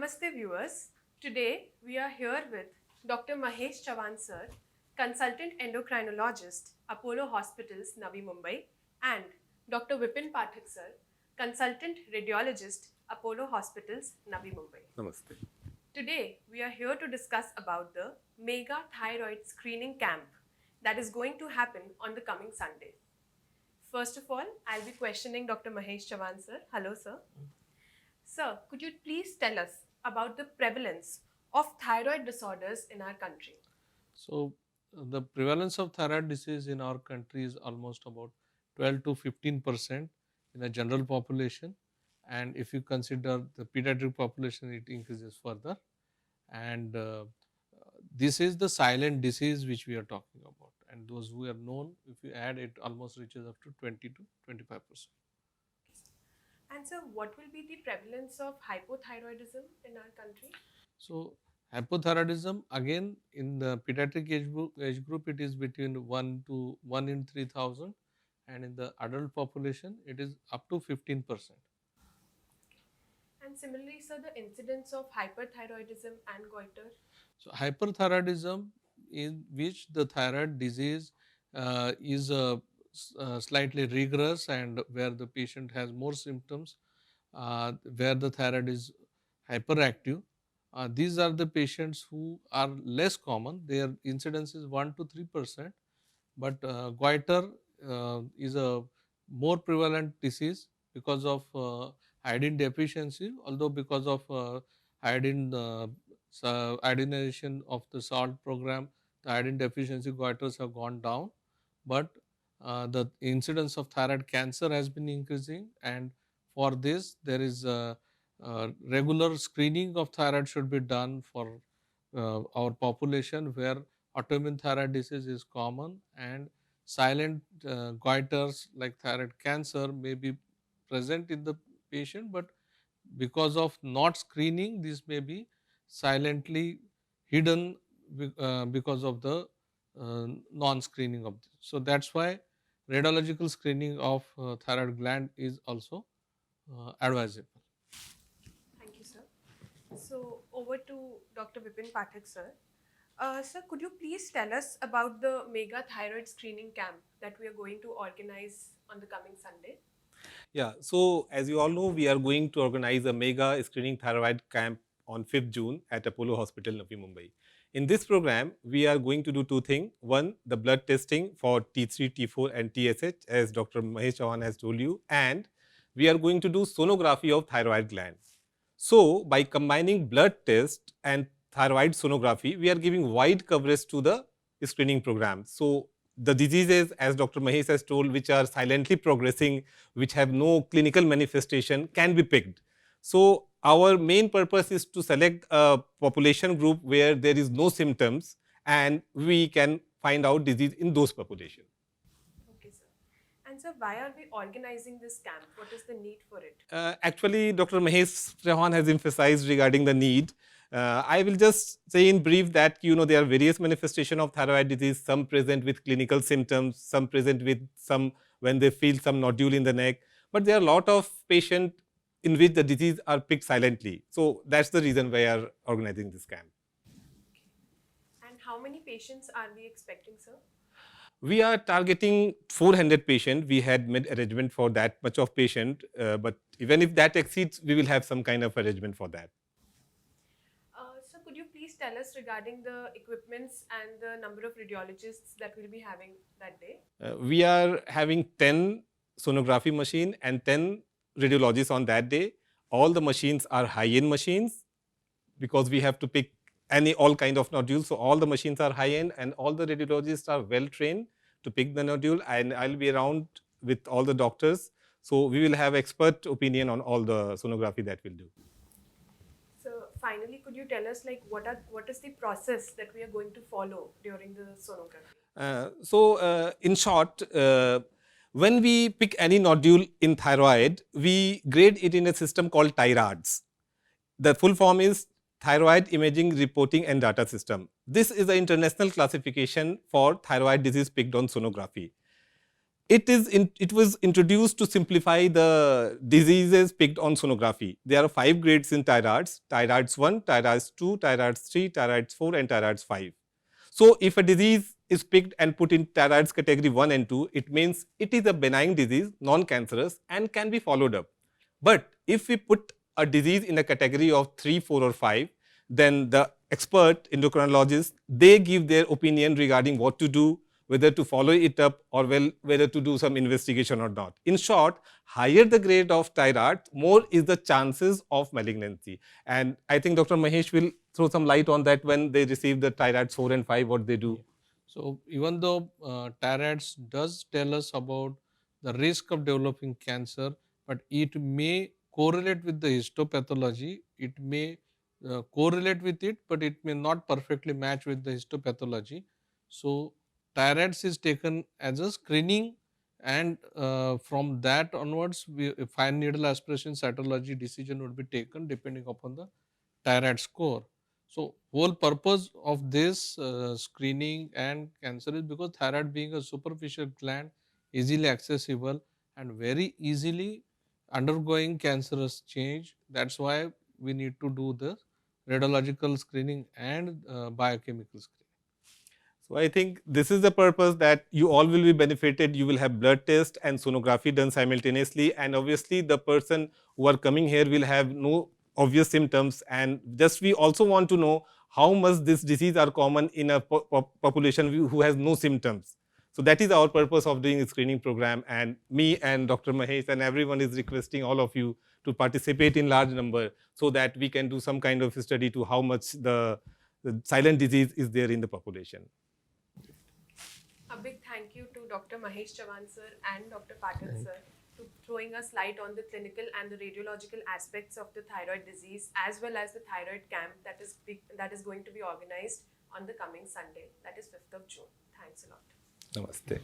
Namaste viewers. Today we are here with Dr. Mahesh Chavan sir, consultant endocrinologist, Apollo Hospitals, Navi Mumbai, and Dr. Vipin Pathak sir, consultant radiologist, Apollo Hospitals, Navi Mumbai. Namaste. Today we are here to discuss about the Mega Thyroid Screening Camp that is going to happen on the coming Sunday. First of all, I'll be questioning Dr. Mahesh Chavan sir. Hello sir. Sir, could you please tell us about the prevalence of thyroid disorders in our country? So, the prevalence of thyroid disease in our country is almost about 12 to 15% in the general population, and if you consider the pediatric population, it increases further. And this is the silent disease which we are talking about, and those who are known, if you add it, almost reaches up to 20 to 25%. And sir, what will be the prevalence of hypothyroidism in our country? So, hypothyroidism again in the pediatric age group it is between 1 in 3000, and in the adult population it is up to 15%. And similarly, sir, the incidence of hyperthyroidism and goiter? So, hyperthyroidism, in which the thyroid disease is slightly rigorous and where the patient has more symptoms, where the thyroid is hyperactive. These are the patients who are less common. Their incidence is 1 to 3%, but goiter is a more prevalent disease because of iodine deficiency. Although because of iodine iodinization of the salt program, the iodine deficiency goiters have gone down, but the incidence of thyroid cancer has been increasing, and for this there is regular screening of thyroid should be done for our population where autoimmune thyroid disease is common, and silent goiters like thyroid cancer may be present in the patient, but because of not screening this may be silently hidden because of the non-screening of this. So, that is why radiological screening of thyroid gland is also advisable. Thank you, sir. So, over to Dr. Vipin Pathak, sir. Sir, could you please tell us about the Mega Thyroid Screening Camp that we are going to organize on the coming Sunday? Yeah, so as you all know, we are going to organize a mega screening thyroid camp on 5th June at Apollo Hospital, Navi Mumbai. In this program, we are going to do two things. One, the blood testing for T3, T4 and TSH, as Dr. Mahesh Chavan has told you, and we are going to do sonography of thyroid gland. So, by combining blood test and thyroid sonography, we are giving wide coverage to the screening program. So, the diseases, as Dr. Mahesh has told, which are silently progressing, which have no clinical manifestation, can be picked. So, our main purpose is to select a population group where there is no symptoms and we can find out disease in those population. Okay, sir. And sir, why are we organizing this camp? What is the need for it? Actually, Dr. Mahesh Chavan has emphasized regarding the need. I will just say in brief that there are various manifestations of thyroid disease, some present with clinical symptoms, some present with some when they feel some nodule in the neck, but there are a lot of patients in which the disease are picked silently. So that's the reason we are organizing this camp. Okay. And how many patients are we expecting, sir? We are targeting 400 patients. We had made arrangement for that much of patient, but even if that exceeds, we will have some kind of arrangement for that. So could you please tell us regarding the equipments and the number of radiologists that we'll be having that day? We are having 10 sonography machine and 10 radiologists on that day. All the machines are high-end machines because we have to pick all kind of nodules. So all the machines are high-end and all the radiologists are well trained to pick the nodule, and I'll be around with all the doctors. So we will have expert opinion on all the sonography that we'll do. So finally, could you tell us like what is the process that we are going to follow during the sonography? In short, when we pick any nodule in thyroid, we grade it in a system called TIRADS. The full form is Thyroid Imaging Reporting and Data System. This is the international classification for thyroid disease picked on sonography. it was introduced to simplify the diseases picked on sonography. There are 5 grades in thyroids: thyroids 1, thyroids 2, thyroids 3, thyroids 4, and thyroids 5. So if a disease is picked and put in thyroids category 1 and 2, it means it is a benign disease, non-cancerous, and can be followed up. But if we put a disease in a category of 3, 4, or 5, then the expert endocrinologists, they give their opinion regarding what to do, whether to follow it up, or whether to do some investigation or not. In short, higher the grade of thyroid, more is the chances of malignancy. And I think Dr. Mahesh will throw some light on that when they receive the thyroids 4 and 5, what they do. So even though thyroids does tell us about the risk of developing cancer, but it may correlate with the histopathology. It may correlate with it, but it may not perfectly match with the histopathology. So thyroids is taken as a screening, and from that onwards, a fine needle aspiration cytology decision would be taken depending upon the thyroid score. So whole purpose of this screening and cancer is because thyroid being a superficial gland, easily accessible and very easily undergoing cancerous change. That's why we need to do the radiological screening and biochemical screening. So I think this is the purpose, that you all will be benefited. You will have blood test and sonography done simultaneously, and obviously the person who are coming here will have no obvious symptoms. And just we also want to know how much this disease are common in a population who has no symptoms. So that is our purpose of doing a screening program. And me and Dr. Mahesh and everyone is requesting all of you to participate in large number, so that we can do some kind of study to how much the silent disease is there in the population. A big thank you to Dr. Mahesh Chavan sir and Dr. Pathak sir to throwing us light on the clinical and the radiological aspects of the thyroid disease, as well as the thyroid camp that is going to be organized on the coming Sunday, that is 5th of June. Thanks a lot. Namaste.